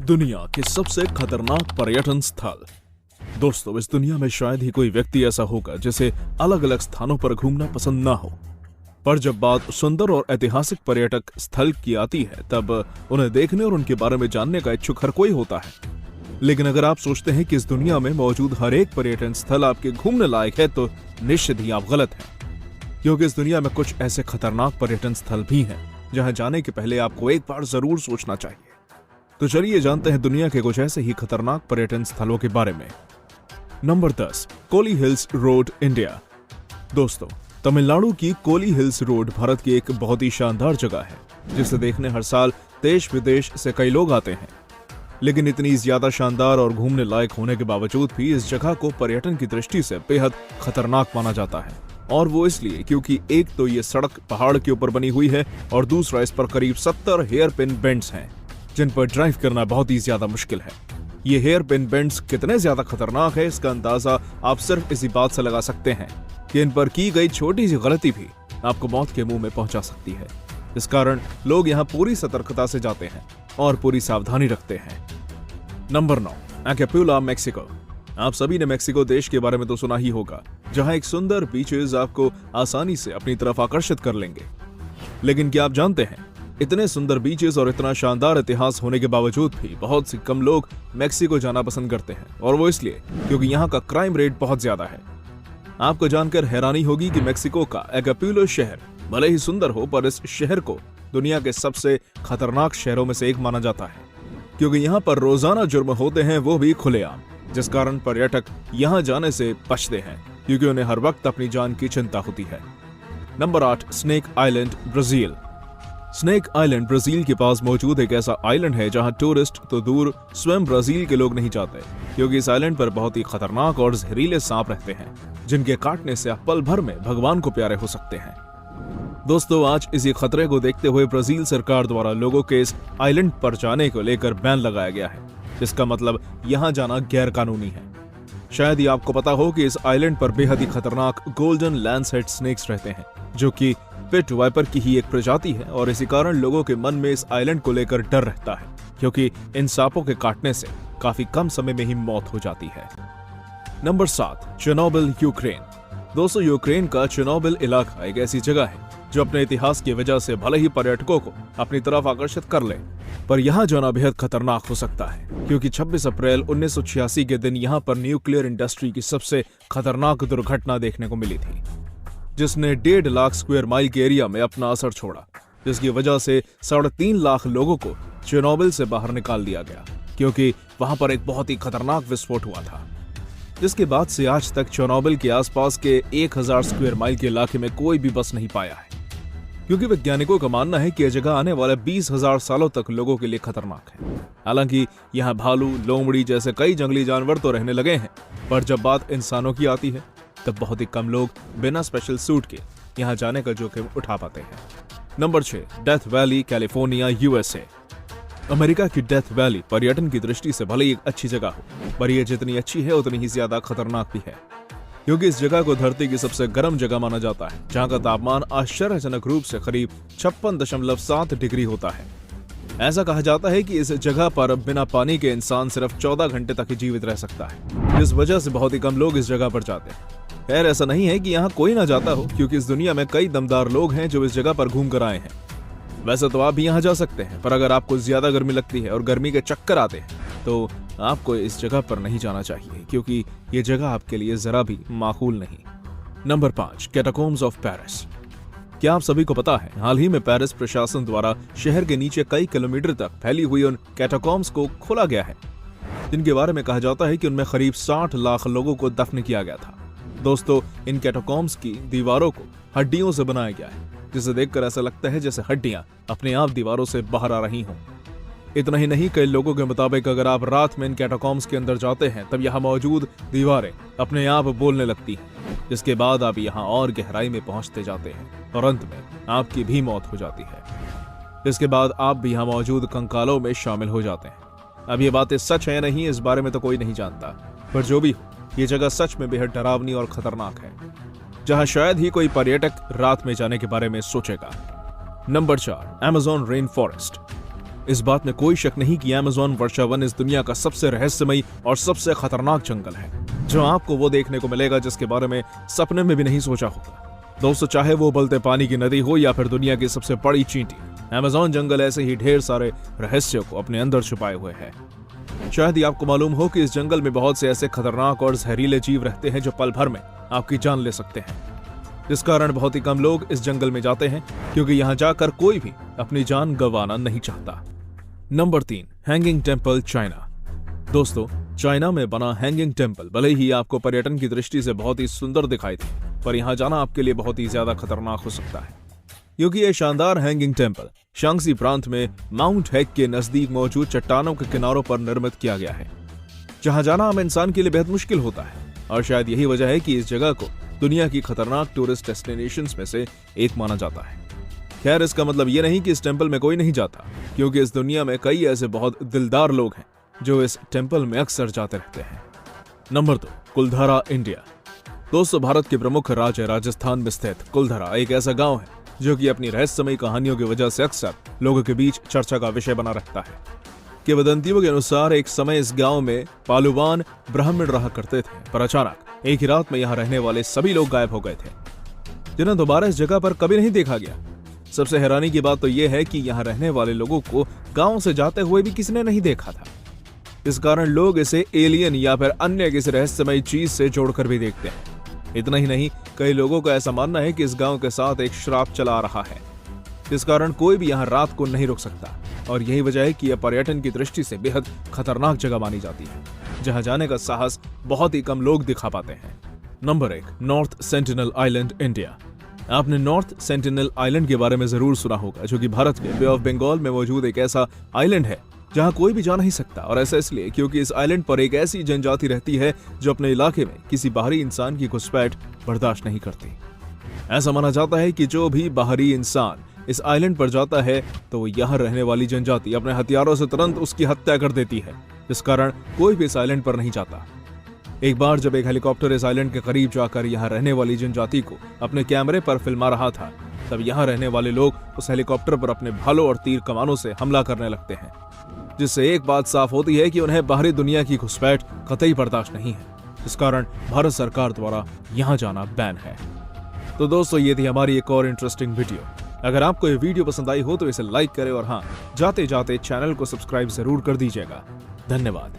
दुनिया के सबसे खतरनाक पर्यटन स्थल। दोस्तों, इस दुनिया में शायद ही कोई व्यक्ति ऐसा होगा जिसे अलग अलग स्थानों पर घूमना पसंद ना हो, पर जब बात सुंदर और ऐतिहासिक पर्यटक स्थल की आती है तब उन्हें देखने और उनके बारे में जानने का इच्छुक हर कोई होता है। लेकिन अगर आप सोचते हैं कि इस दुनिया में मौजूद हर एक पर्यटन स्थल आपके घूमने लायक है तो निश्चित ही आप गलत हैं, क्योंकि इस दुनिया में कुछ ऐसे खतरनाक पर्यटन स्थल भी हैं जहां जाने के पहले आपको एक बार जरूर सोचना चाहिए। तो चलिए जानते हैं दुनिया के कुछ ऐसे ही खतरनाक पर्यटन स्थलों के बारे में। Number 10, Kolli hills road, India. दोस्तों, तमिलनाडु की कोली हिल्स रोड भारत की एक बहुत ही शानदार जगह है जिसे देखने हर साल देश विदेश से कई लोग आते हैं। लेकिन इतनी ज्यादा शानदार और घूमने लायक होने के बावजूद भी इस जगह को पर्यटन की दृष्टि से बेहद खतरनाक माना जाता है, और वो इसलिए क्योंकि एक तो ये सड़क पहाड़ के ऊपर बनी हुई है और दूसरा इस पर करीब 70 हेयर पिन बेंड्स हैं जिन पर ड्राइव करना बहुत ही ज्यादा मुश्किल है। ये हेयर पिन बेंड्स कितने ज्यादा खतरनाक है इसका अंदाजा आप सिर्फ इसी बात से लगा सकते हैं कि इन पर की गई छोटी सी गलती भी आपको मौत के मुंह में पहुंचा सकती है। इस कारण लोग यहाँ पूरी सतर्कता से जाते हैं और पूरी सावधानी रखते हैं। Number 9, Acapulco, Mexico. आप सभी ने मेक्सिको देश के बारे में तो सुना ही होगा, जहां एक सुंदर बीचेस आपको आसानी से अपनी तरफ आकर्षित कर लेंगे। लेकिन क्या आप जानते हैं, इतने सुंदर बीचेस और इतना शानदार इतिहास होने के बावजूद भी बहुत सी कम लोग मेक्सिको जाना पसंद करते हैं, और वो इसलिए क्योंकि यहाँ का क्राइम रेट बहुत ज्यादा है। आपको जानकर हैरानी होगी कि मेक्सिको का अकापुला शहर भले ही सुंदर हो, पर इस शहर को दुनिया के सबसे खतरनाक शहरों में से एक माना जाता है, क्योंकि यहाँ पर रोजाना जुर्म होते हैं, वो भी खुलेआम, जिस कारण पर्यटक यहाँ जाने से बचते हैं क्योंकि उन्हें हर वक्त अपनी जान की चिंता होती है। Number 8, snake island, Brazil. Snake island Brazil के पास मौजूद एक ऐसा आइलैंड है जहां टूरिस्ट तो दूर स्वयं ब्राजील के लोग नहीं जाते, क्योंकि इस आइलैंड पर बहुत ही खतरनाक और जहरीले सांप रहते हैं जिनके काटने से आप पल भर में भगवान को प्यारे हो सकते हैं। दोस्तों, आज इसी खतरे को देखते हुए ब्राजील सरकार द्वारा लोगों के इस आइलैंड पर जाने को लेकर बैन लगाया गया है, जिसका मतलब यहाँ जाना गैर कानूनी है। शायद ही आपको पता हो कि इस आइलैंड पर बेहद ही खतरनाक गोल्डन लैंसहेड स्नेक्स रहते हैं, जो कि पिट वाइपर की ही एक प्रजाति है, और इसी कारण लोगों के मन में इस आइलैंड को लेकर डर रहता है, क्योंकि इन सांपों के काटने से काफी कम समय में ही मौत हो जाती है। Number 7, Chernobyl, Ukraine. दोस्तों, यूक्रेन का चेर्नोबिल इलाका एक ऐसी जगह है जो अपने इतिहास की वजह से भले ही पर्यटकों को अपनी तरफ आकर्षित कर ले, पर यहाँ जाना बेहद खतरनाक हो सकता है, क्योंकि 26 अप्रैल 1986 के दिन यहाँ पर न्यूक्लियर इंडस्ट्री की सबसे खतरनाक दुर्घटना देखने को मिली थी, जिसने 1.5 लाख स्क्वायर माइल के एरिया में अपना असर छोड़ा, जिसकी वजह से 3.5 लाख लोगों को चेर्नोबिल से बाहर निकाल दिया गया, क्योंकि वहां पर एक बहुत ही खतरनाक विस्फोट हुआ था, जिसके बाद से आज तक चेर्नोबिल के आसपास के 1000 स्क्वायर माइल के इलाके में कोई भी बस नहीं पाया है, क्योंकि वैज्ञानिकों का मानना है कि यह जगह आने वाले 20,000 सालों तक लोगों के लिए खतरनाक है। हालांकि यहाँ भालू, लोमड़ी जैसे कई जंगली जानवर तो रहने लगे हैं, पर जब बात इंसानों की आती है तब बहुत ही कम लोग बिना स्पेशल सूट के यहाँ जाने का जोखिम उठा पाते हैं। Number 6, death valley, California, USA. America की डेथ वैली पर्यटन की दृष्टि से भले ही एक अच्छी जगह हो, पर यह जितनी अच्छी है उतनी ही ज्यादा खतरनाक भी है, क्योंकि इस जगह को धरती की सबसे गर्म जगह माना जाता है, जहां का तापमान आश्चर्यजनक रूप से करीब 56.7 डिग्री होता है। ऐसा कहा जाता है कि इस जगह पर बिना पानी के इंसान सिर्फ 14 घंटे तक ही जीवित रह सकता है, जिस वजह से बहुत ही कम लोग इस जगह पर जाते हैं। खैर, ऐसा नहीं है कि यहाँ कोई ना जाता हो, क्योंकि इस दुनिया में कई दमदार लोग हैं जो इस जगह पर घूम कर आए हैं। वैसे तो आप भी यहाँ जा सकते हैं, पर अगर आपको ज्यादा गर्मी लगती है और गर्मी के चक्कर आते हैं तो आपको इस जगह पर नहीं जाना चाहिए, क्योंकि ये जगह आपके लिए जरा भी माकूल नहीं। Number 5, catacombs of Paris. क्या आप सभी को पता है, हाल ही में पेरिस प्रशासन द्वारा शहर के नीचे कई किलोमीटर तक फैली हुई उन कैटाकोम्स को खोला गया है, जिनके बारे में कहा जाता है कि उनमें करीब 60 लाख लोगों को दफन किया गया था। दोस्तों, इन कैटाकोम्स की दीवारों को हड्डियों से बनाया गया है, जिसे देखकर ऐसा लगता है जैसे हड्डियां अपने आप दीवारों से बाहर आ रही हों। इतना ही नहीं, कई लोगों के मुताबिक अगर आप रात में इन कैटाकोम्स के अंदर जाते हैं तब यहाँ मौजूद दीवारें अपने आप बोलने लगती हैं, जिसके बाद आप यहाँ और गहराई में पहुंचते जाते हैं और अंत में आपकी भी मौत हो जाती है। इसके बाद आप भी यहाँ मौजूद कंकालों में शामिल हो जाते हैं। अब ये बातें सच है या नहीं, इस बारे में तो कोई नहीं जानता, पर जो भी हो, ये जगह सच में बेहद डरावनी और खतरनाक है, जहां शायद ही कोई पर्यटक रात में जाने के बारे में सोचेगा। Number 4, Amazon rain forest. इस बात में कोई शक नहीं कि अमेज़न वर्षावन इस दुनिया का सबसे रहस्यमयी और सबसे खतरनाक जंगल है, जो आपको वो देखने को मिलेगा जिसके बारे में सपने में भी नहीं सोचा होगा। दोस्तों, चाहे वो उबलते पानी की नदी हो या फिर दुनिया की सबसे बड़ी चींटी, अमेज़न जंगल ऐसे ही ढेर सारे रहस्यों को अपने अंदर छुपाए हुए है। शायद ही आपको मालूम हो कि इस जंगल में बहुत से ऐसे खतरनाक और जहरीले जीव रहते हैं जो पल भर में आपकी जान ले सकते हैं, जिस कारण बहुत ही कम लोग इस जंगल में जाते हैं, क्योंकि यहाँ जाकर कोई भी अपनी जान गंवाना नहीं चाहता। Number 3, hanging temple, China. दोस्तों, चाइना में बना हैंगिंग टेम्पल भले ही आपको पर्यटन की दृष्टि से बहुत ही सुंदर दिखाई दे, पर यहाँ जाना आपके लिए बहुत ही ज्यादा खतरनाक हो सकता है, क्योंकि यह शानदार हैंगिंग टेम्पल शांग्सी प्रांत में माउंट हैक के नजदीक मौजूद चट्टानों के किनारों पर निर्मित किया गया है, जहां जाना आम इंसान के लिए बेहद मुश्किल होता है। और शायद यही वजह है कि इस जगह को दुनिया की खतरनाक टूरिस्ट डेस्टिनेशंस में से एक माना जाता है। खैर, इसका मतलब यह नहीं कि इस टेम्पल में कोई नहीं जाता, क्योंकि इस दुनिया में कई ऐसे बहुत दिलदार लोग हैं जो इस टेम्पल में अक्सर जाते रहते हैं। नंबर 2, कुलधारा, इंडिया। दोस्तों, भारत के प्रमुख राज्य राजस्थान में स्थित कुलधारा एक ऐसा गांव है जो कि अपनी रहस्यमयी कहानियों की वजह से अक्सर लोगों के बीच चर्चा का विषय बना रहता है। किंवदंतियों के अनुसार एक समय इस गांव में पालुवान ब्राह्मण रहा करते थे, पर अचानक एक ही रात में यहाँ रहने वाले सभी लोग गायब हो गए थे, जिन्हें दोबारा इस जगह पर कभी नहीं देखा गया। सबसे हैरानी की बात तो यह है कि यहाँ रहने वाले लोगों को गांव से जाते हुए भी किसी ने नहीं देखा था। इस कारण लोग इसे एलियन या फिर अन्य किसी रहस्यमयी चीज से जोड़कर भी देखते हैं। इतना ही नहीं, कई लोगों का ऐसा मानना है कि इस गांव के साथ एक श्राप चला आ रहा है, जिस कारण कोई भी यहाँ रात को नहीं रुक सकता, और यही वजह है कि यह पर्यटन की दृष्टि से बेहद खतरनाक जगह मानी जाती है, जहां जाने का साहस बहुत ही कम लोग दिखा पाते हैं। Number 1, north sentinel island, India. आपने नॉर्थ सेंटिनल आइलैंड के बारे में जरूर सुना होगा, जो कि भारत के बे ऑफ बंगाल में मौजूद एक ऐसा आइलैंड है जहां कोई भी जा नहीं सकता, और ऐसा इसलिए क्योंकि इस आइलैंड पर एक ऐसी जनजाति रहती है जो अपने इलाके में किसी बाहरी इंसान की घुसपैठ बर्दाश्त नहीं करती। ऐसा माना जाता है कि जो भी बाहरी इंसान इस आइलैंड पर जाता है तो वो यहाँ रहने वाली जनजाति अपने हथियारों से तुरंत उसकी हत्या कर देती है, जिस कारण कोई भी इस आइलैंड पर नहीं जाता। एक बार जब एक हेलीकॉप्टर इस आइलैंड के करीब जाकर यहाँ रहने वाली जनजाति को अपने कैमरे पर फिल्मा रहा था, तब यहाँ रहने वाले लोग उस हेलीकॉप्टर पर अपने भालों और तीर कमानों से हमला करने लगते हैं, जिससे एक बात साफ होती है कि उन्हें बाहरी दुनिया की घुसपैठ कतई बर्दाश्त नहीं है। इस कारण भारत सरकार द्वारा यहाँ जाना बैन है। तो दोस्तों, ये थी हमारी एक और इंटरेस्टिंग वीडियो। अगर आपको ये वीडियो पसंद आई हो तो इसे लाइक करें, और हाँ, जाते जाते चैनल को सब्सक्राइब जरूर कर दीजिएगा। धन्यवाद।